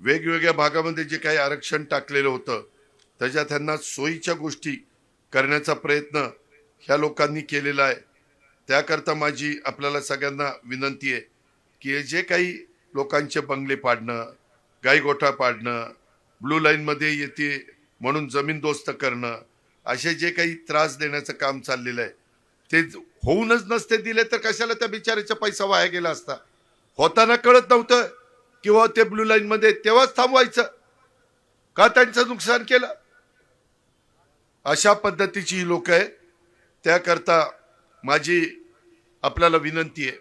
वेगवेगळ्या भागामध्ये जे काही आरक्षण टाकलेलं होतं त्याच्यात त्यांना सोयीच्या गोष्टी करण्याचा प्रयत्न ह्या लोकांनी केलेला आहे। त्याकरता माझी आपल्याला सगळ्यांना विनंती आहे की हे जे काही लोकांचे बंगले पाडणं, गाईगोठा पाडणं, ब्लू लाईन मध्ये येते म्हणून जमीनदोस्त करणं, असे जे काही त्रास देण्याचं काम चाललेलं आहे ते होऊनच नसते दिले तर कशाला त्या बिचाऱ्याचा पैसा वाया गेला असता। होताना कळत नव्हतं किंवा ते ब्लू लाईन मध्ये तेव्हाच थांबवायचं का, त्यांचं नुकसान केलं। अशा पद्धतीची ही लोक आहेत। त्याकरता माझी आपल्याला विनंती आहे,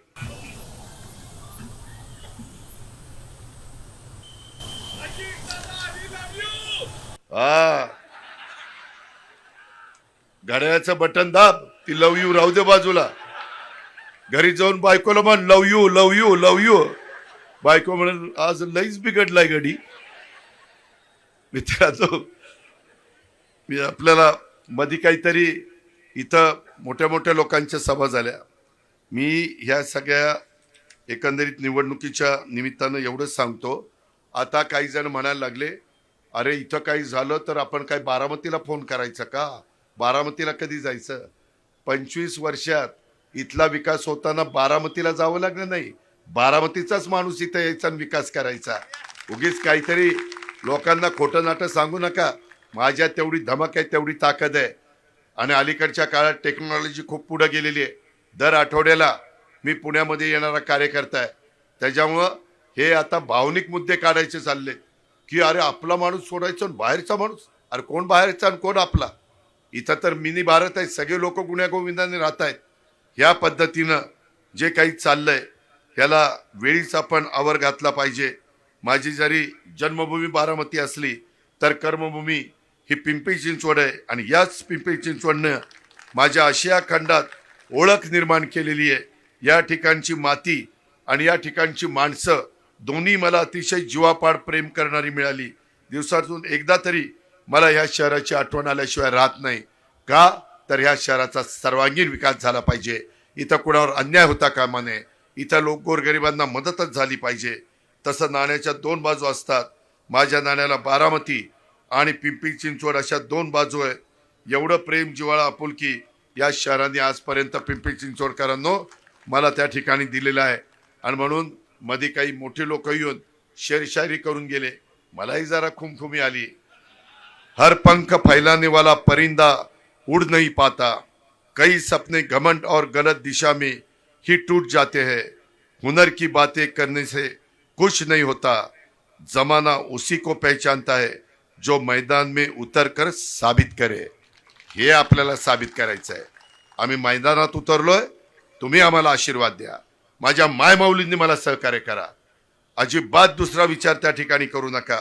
हा घड्याळाचं बटन दाब, ती लव यू राहू दे बाजूला, घरी जाऊन बायकोला म्हण love you love you love you. बायको म्हणून आज लईच बिघडलाय घडी मित्रांनो। मी आपल्याला मध्ये काहीतरी इथं मोठ्या मोठ्या लोकांच्या सभा झाल्या। मी ह्या सगळ्या एकंदरीत निवडणुकीच्या निमित्तानं एवढंच सांगतो, आता काही जण म्हणायला लागले अरे इथं काही झालं तर आपण काय बारामतीला फोन करायचा का, बारामतीला कधी जायचं। 25 वर्षात इथला विकास होताना बारामतीला जावं लागलं नाही, बारामतीचाच माणूस इथं यायचा आणि विकास करायचा। उगीच काहीतरी लोकांना खोटं नाटं सांगू नका। माझ्या तेवढी धमक आहे तेवढी ताकद आहे आणि अलीकडच्या काळात टेक्नॉलॉजी खूप पुढे गेलेली आहे। दर आठवड्याला मी पुण्यामध्ये येणारा कार्यकर्ता आहे, त्याच्यामुळं हे आता भावनिक मुद्दे काढायचे चालले की अरे आपला माणूस सोडायचा आणि बाहेरचा माणूस, अरे कोण बाहेरचा आणि कोण आपला। इथं तर मिनी भारत आहे, सगळे लोक गुण्यागोविंदाने राहत आहेत। ह्या पद्धतीनं जे काही चाललंय त्याला वेळीच आपण आवर घातला पाहिजे। माझी जरी जन्मभूमी बारामती असली तर कर्मभूमी ही पिंपरी चिंचवड आहे आणि याच पिंपरी चिंचवडनं माझ्या आशिया खंडात ओळख निर्माण केलेली आहे। या ठिकाणची माती आणि या ठिकाणची माणसं दोन्ही मला अतिशय जीवापाड प्रेम करणारी मिळाली। दिवसातून एकदा तरी मला या शहराची आठवण आल्याशिवाय राहत नाही का, तर ह्या शहराचा सर्वांगीण विकास झाला पाहिजे। इथं कुणावर अन्याय होता कामा नये, इथं लोक गोरगरिबांना मदतच झाली पाहिजे। तसं नाण्याच्या दोन बाजू असतात, माझ्या नाण्याला बारामती आणि पिंपरी चिंचवड अशा दोन बाजू आहेत। एवढं प्रेम जिव्हाळा आपुलकी या शहराने आजपर्यंत पिंपरी चिंचवडकरांनो मला त्या ठिकाणी दिलेलं आहे। आणि म्हणून मध्ये काही मोठे लोक येऊन शेरशायरी करून गेले, मलाही जरा खुमखुमी आली। हर पंख फैलाने वाला परिंदा उड़ नहीं पाता, कई सपने घमंड और गलत दिशा में ही टूट जाते हैं, हुनर की बातें करने से कुछ नहीं होता, जमाना उसी को पहचानता है जो मैदान में उतर कर साबित करे। हे आपल्याला साबित करायचं आहे। आम्ही मैदानात उतरलोय, तुम्ही आम्हाला आशीर्वाद द्या, माझ्या मायमाऊलींनी मला सहकार्य करा। अजिबात दुसरा विचार त्या ठिकाणी करू नका।